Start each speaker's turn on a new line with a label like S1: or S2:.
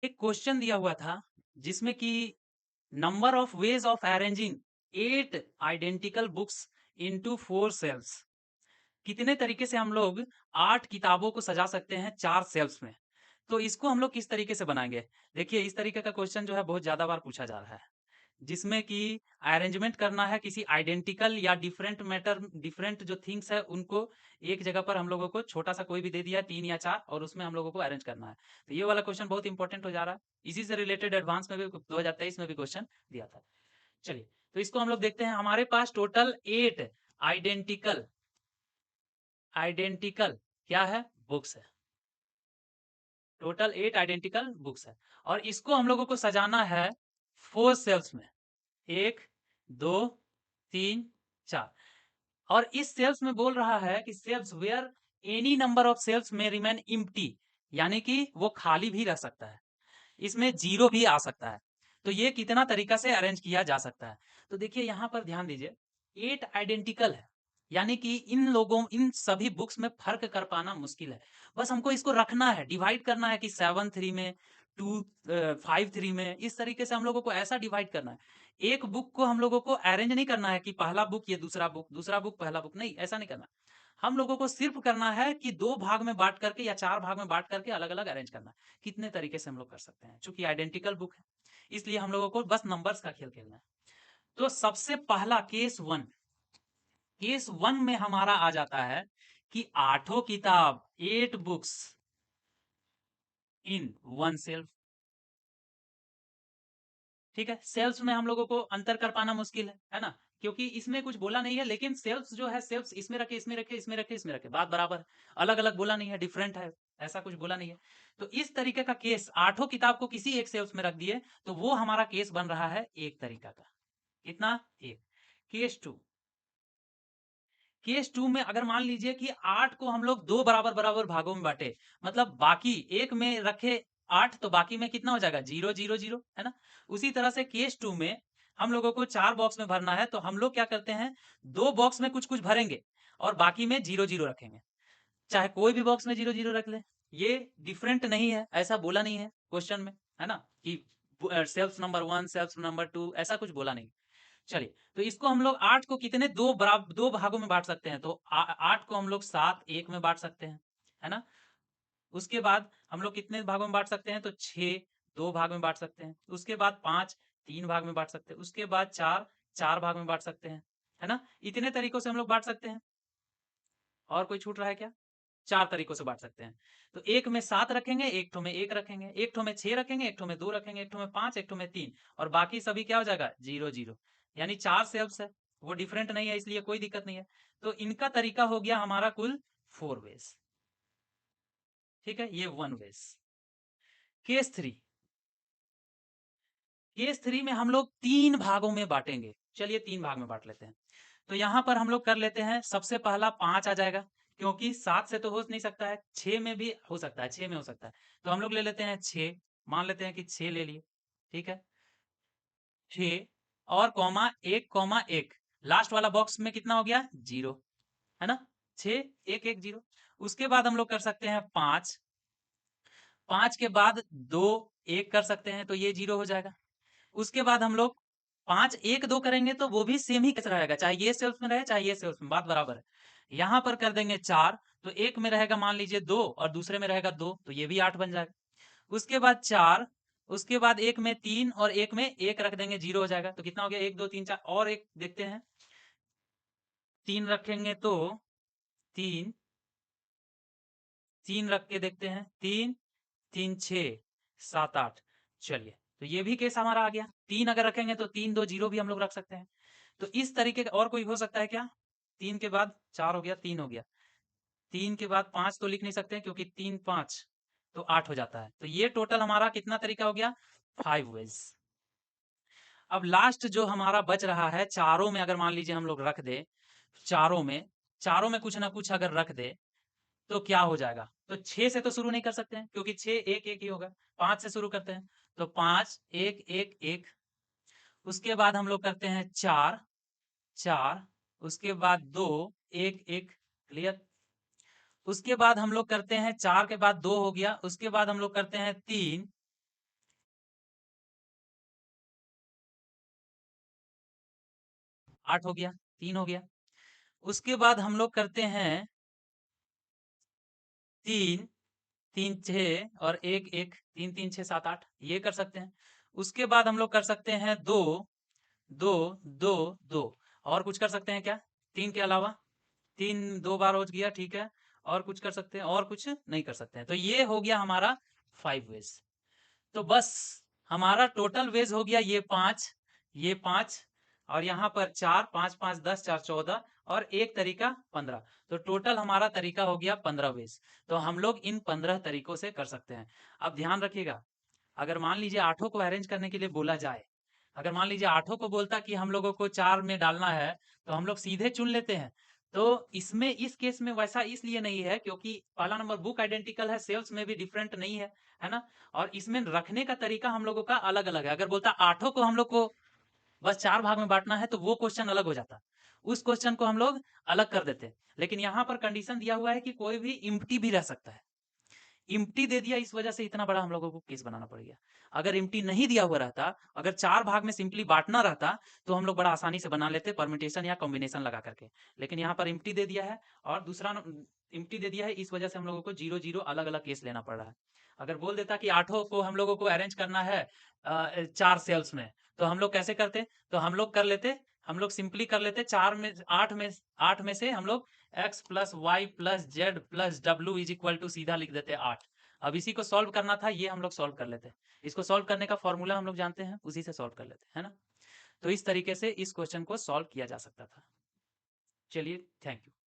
S1: एक क्वेश्चन दिया हुआ था जिसमें कि number of ways of arranging 8 identical books into 4 shelves. कितने तरीके से हम लोग 8 किताबों को सजा सकते हैं 4 शेल्व्स में। तो इसको हम लोग किस तरीके से बनाएँगे? देखिए इस तरीके का क्वेश्चन जो है बहुत ज़्यादा बार पूछा जा रहा है। जिसमें कि अरेंजमेंट करना है किसी आइडेंटिकल या डिफरेंट जो थिंग्स है उनको एक जगह पर हम लोगों को छोटा-सा कोई भी दे दिया 3 या 4 और उसमें हम लोगों को अरेंज करना है। तो ये वाला क्वेश्चन बहुत इंपॉर्टेंट हो जा रहा है। इसी से रिलेटेड एडवांस में भी 2023 में भी क्वेश्चन दिया था। चलिए, तो इसको हम लोग देखते हैं। हमारे पास टोटल 8 आइडेंटिकल आइडेंटिकल क्या है? बुक्स है। टोटल 8 आइडेंटिकल बुक्स है और इसको हम लोगों को सजाना है 4 शेल्व्स में। 1, 2, 3, 4 और इस सेल्स में बोल रहा है कि cells where any number of cells में रिमेन एम्प्टी, यानी कि वो खाली भी रह सकता है। इसमें जीरो भी आ सकता है। तो ये कितना तरीका से अरेंज किया जा सकता है। तो देखिए यहाँ पर ध्यान दीजिए 8 आइडेंटिकल है, यानी कि इन सभी बुक्स में फर्क कर पाना मुश्किल है। बस हमको इसको रखना है, डिवाइड करना है कि 7 3 में, 2 5 3 में, इस तरीके से हम लोगों को ऐसा डिवाइड करना है। एक बुक को हम लोगों को अरेंज नहीं करना है कि पहला बुक ये दूसरा बुक पहला बुक, नहीं ऐसा नहीं करना। हम लोगों को सिर्फ करना है कि 2 भाग में बाँट करके या 4 भाग में बाँट करके अलग-अलग अरेंज करना है। कितने तरीके से हम लोग कर सकते हैं। चूँकि आइडेंटिकल बुक है, इसलिए हम लोगों को बस नंबर्स का खेल खेलना है। तो सबसे पहला केस 1 में हमारा आ जाता है कि आठों किताब 8 बुक्स इन 1 शेल्फ। ठीक है? शेल्फ्स में हम लोगों को अंतर कर पाना मुश्किल है ना? क्योंकि इसमें कुछ बोला नहीं है, लेकिन शेल्फ्स जो है शेल्फ्स इसमें रखे, इसमें रखे, इसमें रखे, इसमें रखे, बात बराबर है। अलग-अलग बोला नहीं है, डिफरेंट है, ऐसा कुछ बोला नहीं है। तो इस तरीके का केस आठों किताब को किसी एक शेल्फ्स में रख दिए, तो वो हमारा केस बन रहा है एक तरीका का। कितना? एक। केस 2, केस 2 में अगर मान लीजिए कि 8 को हम लोग 2 बराबर-बराबर भागों में बाँटे, मतलब बाकी एक में रखे 8 तो बाकी में कितना हो जाएगा? 0, 0, 0, है ना? उसी तरह से केस 2 में हम लोगों को 4 बॉक्स में भरना है, तो हम लोग क्या करते हैं, 2 बॉक्स में कुछ-कुछ भरेंगे और बाकी में 0, 0 रखेंगे। चाहे कोई भी बॉक्स में 0, 0 रख लें। ये डिफरेंट नहीं है, ऐसा बोला नहीं है क्वेश्चन में, है ना? कि शेल्फ नंबर 1, शेल्फ नंबर 2 ऐसा कुछ बोला नहीं। चलिए, तो इसको हम लोग 8 को कितने 2 भागों में बाँट सकते हैं, तो 8 को हम लोग 7 1 में बाँट सकते हैं, है ना? उसके बाद हम लोग कितने भागों में बाँट सकते हैं, तो 6 2 भाग में बाँट सकते हैं। उसके बाद 5 3 भाग में बाँट सकते हैं। उसके बाद 4 4 भाग में बाँट सकते हैं, है ना? इतने तरीकों से हम लोग बाँट सकते हैं। और कोई छूट रहा है क्या? 4 तरीकों से बाँट सकते हैं। तो एक में 7 रखेंगे, एक ठो में 1 रखेंगे, एक ठो में 6 रखेंगे, एक ठो में 2 रखेंगे, एक ठो में 5, एक ठो में 3 और बाकी सभी क्या हो जाएगा? 0, 0 यानी 4 शेल्फ्स है, वो डिफरेंट नहीं है इसलिए कोई दिक्कत नहीं है। तो इनका तरीका हो गया हमारा कुल 4 वेज़, ठीक है? ये 1 वेज़। केस 3, केस 3 में हम लोग 3 भागों में बाँटेंगे। चलिए 3 भाग में बाँट लेते हैं। तो यहाँ पर हम लोग कर लेते हैं, सबसे पहला 5 आ जाएगा, क्योंकि 7 से तो हो नहीं सकता है, 6 में भी हो सकता है, 6 में हो सकता है। तो हम लोग ले लेते हैं 6, मान लेते हैं कि 6 ले लिए, ठीक है? 6 और कॉमा 1 कॉमा 1, लास्ट वाला बॉक्स में कितना हो गया? 0, है ना? 6 1 1 0। उसके बाद हम लोग कर सकते हैं 5, 5 के बाद 2 1 कर सकते हैं, तो ये 0 हो जाएगा। उसके बाद हम लोग 5 1 2 करेंगे तो वो भी सेम ही केस रहेगा, चाहे ये सेल्स में रहे, चाहे ये सेल्स में, बात बराबर है। यहाँ पर कर देंगे 4, तो एक में रहेगा मान लीजिए 2 और दूसरे में रहेगा 2, तो ये भी 8 बन जाएगा। उसके बाद 4, उसके बाद एक में 3 और एक में 1 रख देंगे, 0 हो जाएगा। तो कितना हो गया? 1 2 3 4 और एक देखते हैं, 3 रखेंगे तो 3 3 रख के देखते हैं, 3 3 6 7 8, चलिए, तो ये भी केस हमारा आ गया। 3 अगर रखेंगे तो 3 2 0 भी हम लोग रख सकते हैं। तो इस तरीके का और कोई हो सकता है क्या? 3 के बाद 4 हो गया, 3 हो गया। 3 के बाद 5 तो लिख नहीं सकते हैं, क्योंकि 3 5 तो 8 हो जाता है। तो ये टोटल हमारा कितना तरीका हो गया? 5 वेज़। अब लास्ट जो हमारा बच रहा है, चारों में अगर मान लीजिए हम लोग रख दें, चारों में चारों में कुछ ना कुछ अगर रख दें, तो क्या हो जाएगा? तो 6 से तो शुरू नहीं कर सकते हैं, क्योंकि 6 1 1 ही होगा। 5 से शुरू करते हैं, तो 5 1 1 1। उसके बाद हम लोग करते हैं 4 4, उसके बाद 2 1 1, क्लियर? उसके बाद हम लोग करते हैं 4 के बाद 2 हो गया, उसके बाद हम लोग करते हैं 3 8 हो गया, 3 हो गया। उसके बाद हम लोग करते हैं 3 3 6 और 1 1 3 3 6 7 8 ये कर सकते हैं। उसके बाद हम लोग कर सकते हैं 2 2 2 2 और कुछ कर सकते हैं क्या? 3 के अलावा 3 2 बार हो गया, ठीक है। और कुछ कर सकते हैं? और कुछ नहीं कर सकते हैं। तो ये हो गया हमारा 5 वेज। तो बस हमारा टोटल वेज हो गया ये 5 और यहाँ पर 4 5 5 10 4 14 और एक तरीका 15। तो टोटल हमारा तरीका हो गया 15 वेज। तो हम लोग इन 15 तरीकों से कर सकते हैं। अब ध्यान रखिएगा, अगर मान लीजिए आठों को अरेंज करने के लिए बोला जाए, अगर मान लीजिए आठों को बोलता कि हम लोगों को 4 में डालना है, तो हम लोग सीधे चुन लेते हैं। तो इसमें इस केस में वैसा इसलिए नहीं है क्योंकि पहला नंबर बुक आइडेंटिकल है, सेल्स में भी डिफरेंट नहीं है ना? और इसमें रखने का तरीका हम लोगों का अलग-अलग है। अगर बोलता आठों को हम लोग को बस 4 भाग में बाँटना है, तो वो क्वेश्चन अलग हो जाता। उस क्वेश्चन को हम लोग अलग कर देते। लेकिन यहाँ पर कंडीशन दिया हुआ है कि कोई भी एम्प्टी भी रह सकता है। एम्प्टी दे दिया, इस वजह से इतना बड़ा हम लोगों को केस बनाना पड़ गया। अगर एम्प्टी नहीं दिया हुआ रहता, अगर 4 भाग में सिंपली बाँटना रहता, तो हम लोग बड़ा आसानी से बना लेते परम्यूटेशन या कॉम्बिनेशन लगा करके। लेकिन यहाँ पर एम्प्टी दे दिया है और दूसरा एम्प्टी दे दिया है, इस वजह से हम लोगों को 0-0 अलग-अलग केस लेना पड़ रहा है। अगर बोल देता कि आठों को हम लोगों को अरेंज करना है 4 सेल्स में, तो हम लोग कैसे करते? तो हम लोग कर लेते, हम लोग सिंपली कर लेते 4 में 8 में से हम लोग x plus Y plus Z plus W is equal to सीधा लिख देते 8। अब इसी को सॉल्व करना था, ये हम लोग सॉल्व कर लेते। इसको सॉल्व करने का फॉर्मूला हम लोग जानते हैं, उसी से सॉल्व कर लेते, है ना? तो इस तरीके से इस क्वेश्चन को सॉल्व किया जा सकता था। चलिए, थैंक यू।